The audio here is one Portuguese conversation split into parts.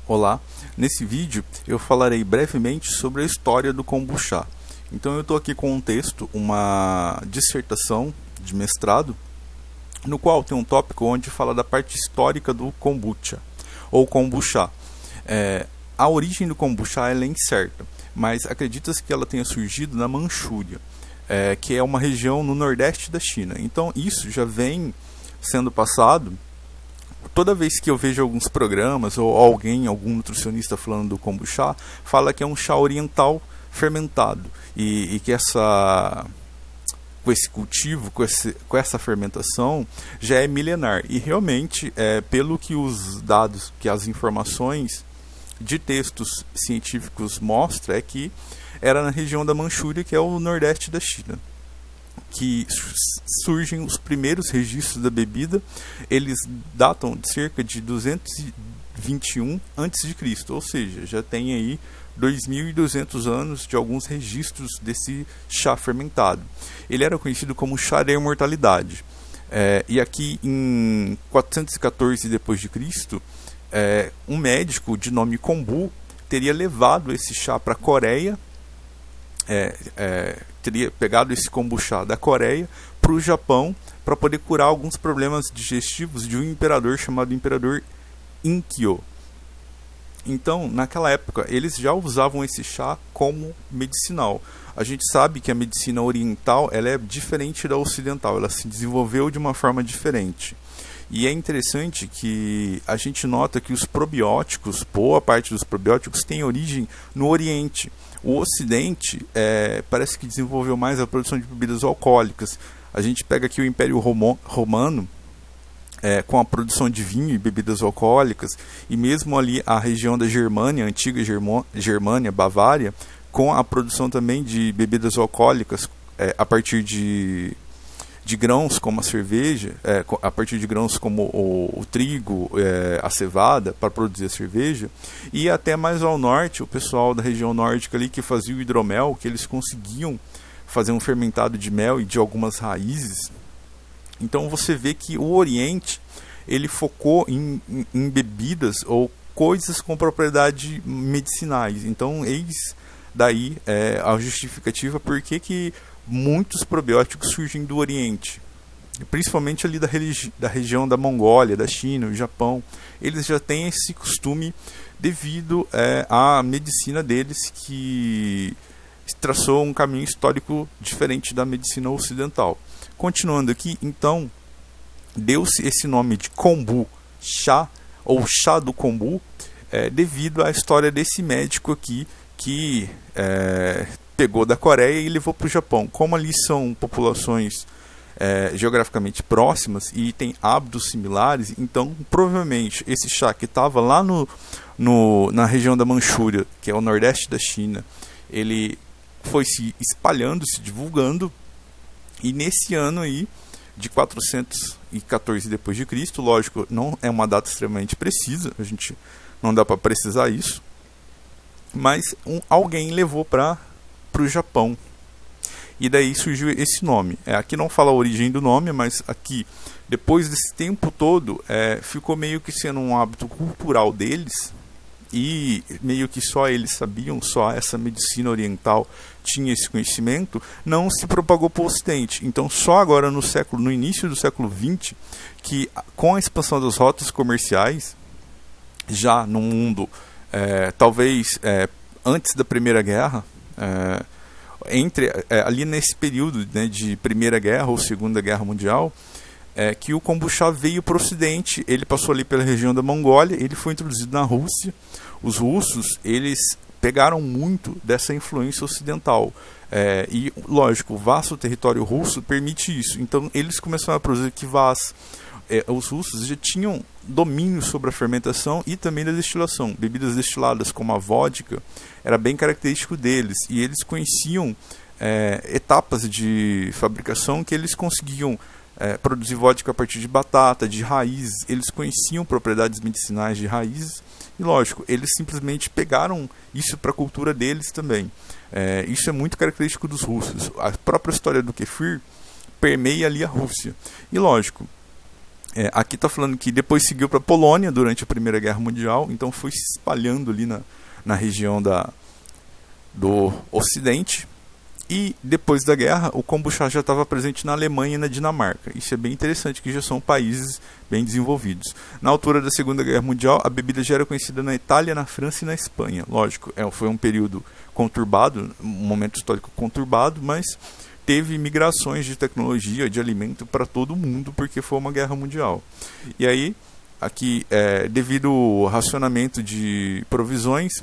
Olá, nesse vídeo eu falarei brevemente sobre a história do kombucha. Então eu estou aqui com um texto, uma dissertação de mestrado, no qual tem um tópico onde fala da parte histórica do kombucha, ou kombucha. A origem do kombucha é incerta, mas acredita-se que ela tenha surgido na Manchúria, que é uma região no nordeste da China. Então isso já vem sendo passado. Toda vez que eu vejo alguns programas ou algum nutricionista falando do kombucha, fala que é um chá oriental fermentado e que com esse cultivo, com essa fermentação, já é milenar. E realmente, pelo que os dados, que as informações de textos científicos mostram, é que era na região da Manchúria, que é o nordeste da China, que surgem os primeiros registros da bebida. Eles datam de cerca de 221 a.C., ou seja, já tem aí 2.200 anos de alguns registros desse chá fermentado. Ele era conhecido como chá da imortalidade. E aqui em 414 d.C., um médico de nome Kombu teria levado esse chá para a Coreia, teria pegado esse kombucha da Coreia para o Japão para poder curar alguns problemas digestivos de um imperador chamado Imperador Inkyo. Então, naquela época, eles já usavam esse chá como medicinal. A gente sabe que a medicina oriental ela é diferente da ocidental, ela se desenvolveu de uma forma diferente. E é interessante que a gente nota que os probióticos, boa parte dos probióticos, tem origem no Oriente. O Ocidente parece que desenvolveu mais a produção de bebidas alcoólicas. A gente pega aqui o Império Romano, com a produção de vinho e bebidas alcoólicas, e mesmo ali a região da Germânia, a antiga Germânia, Bavária, com a produção também de bebidas alcoólicas a partir de grãos como a cerveja, a partir de grãos como o trigo, a cevada, para produzir a cerveja. E até mais ao norte, o pessoal da região nórdica ali que fazia o hidromel, que eles conseguiam fazer um fermentado de mel e de algumas raízes. Então você vê que o Oriente ele focou em bebidas ou coisas com propriedades medicinais. Então eis daí a justificativa por que muitos probióticos surgem do Oriente, principalmente ali da região da Mongólia, da China, do Japão. Eles já têm esse costume devido à medicina deles, que traçou um caminho histórico diferente da medicina ocidental. Continuando aqui, então, deu-se esse nome de kombu chá, ou chá do kombu, devido à história desse médico aqui, que pegou da Coreia e levou para o Japão. Como ali são populações geograficamente próximas e têm hábitos similares, então provavelmente esse chá que estava lá na região da Manchúria, que é o nordeste da China, ele foi se espalhando, se divulgando, e nesse ano aí de 414 d.C., lógico, não é uma data extremamente precisa, a gente não dá para precisar isso, mas alguém levou para o Japão, e daí surgiu esse nome. Aqui não fala a origem do nome, mas aqui, depois desse tempo todo, ficou meio que sendo um hábito cultural deles, e meio que só eles sabiam, só essa medicina oriental tinha esse conhecimento, não se propagou para o Ocidente. Então só agora no início do século XX, que com a expansão das rotas comerciais, já no mundo, talvez antes da Primeira Guerra, ali nesse período, né, de Primeira Guerra ou Segunda Guerra Mundial, que o kombucha veio para o Ocidente. Ele passou ali pela região da Mongólia, ele foi introduzido na Rússia. Os russos, eles pegaram muito dessa influência ocidental, e lógico, o vasto território russo permite isso. Então eles começaram a produzir kvass. Os russos já tinham domínio sobre a fermentação e também da destilação. Bebidas destiladas como a vodka era bem característico deles, e eles conheciam etapas de fabricação que eles conseguiam produzir vodka a partir de batata, de raízes. Eles conheciam propriedades medicinais de raízes, e lógico, eles simplesmente pegaram isso para a cultura deles também. Isso é muito característico dos russos. A própria história do kefir permeia ali a Rússia. E lógico, Aqui está falando que depois seguiu para a Polônia durante a Primeira Guerra Mundial, então foi se espalhando ali na região do Ocidente. E depois da guerra, o kombucha já estava presente na Alemanha e na Dinamarca. Isso é bem interessante, que já são países bem desenvolvidos. Na altura da Segunda Guerra Mundial, a bebida já era conhecida na Itália, na França e na Espanha. Lógico, foi um período conturbado, um momento histórico conturbado, mas teve migrações de tecnologia, de alimento para todo mundo, porque foi uma guerra mundial. E aí, aqui, devido ao racionamento de provisões,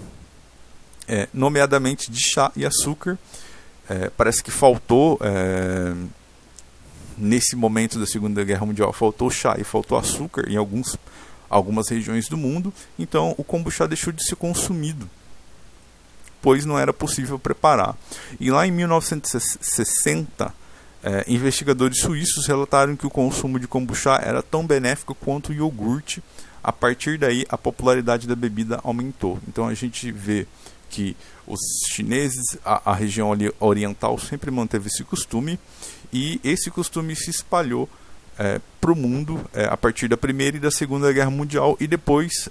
nomeadamente de chá e açúcar, parece que faltou, nesse momento da Segunda Guerra Mundial, faltou chá e faltou açúcar em algumas regiões do mundo, então o kombucha deixou de ser consumido, pois não era possível preparar. E lá em 1960, investigadores suíços relataram que o consumo de kombucha era tão benéfico quanto o iogurte. A partir daí, a popularidade da bebida aumentou. Então a gente vê que os chineses, a região ali oriental, sempre manteve esse costume, e esse costume se espalhou para o mundo a partir da Primeira e da Segunda Guerra Mundial, e depois,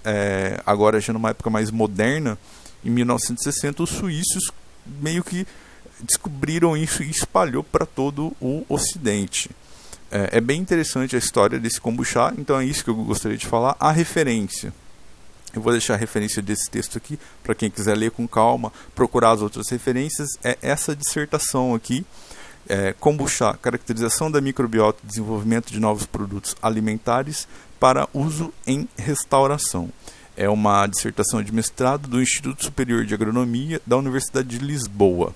agora já numa época mais moderna, em 1960, os suíços meio que descobriram isso e espalhou para todo o Ocidente. É bem interessante a história desse kombucha, então é isso que eu gostaria de falar. A referência, eu vou deixar a referência desse texto aqui, para quem quiser ler com calma, procurar as outras referências, é essa dissertação aqui, kombucha, caracterização da microbiota e desenvolvimento de novos produtos alimentares para uso em restauração. É uma dissertação de mestrado do Instituto Superior de Agronomia da Universidade de Lisboa.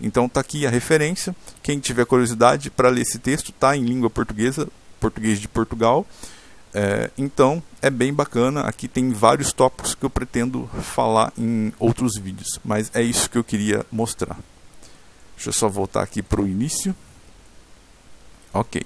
Então está aqui a referência. Quem tiver curiosidade para ler esse texto, está em língua portuguesa, português de Portugal. Então é bem bacana. Aqui tem vários tópicos que eu pretendo falar em outros vídeos, mas é isso que eu queria mostrar. Deixa eu só voltar aqui para o início. Ok.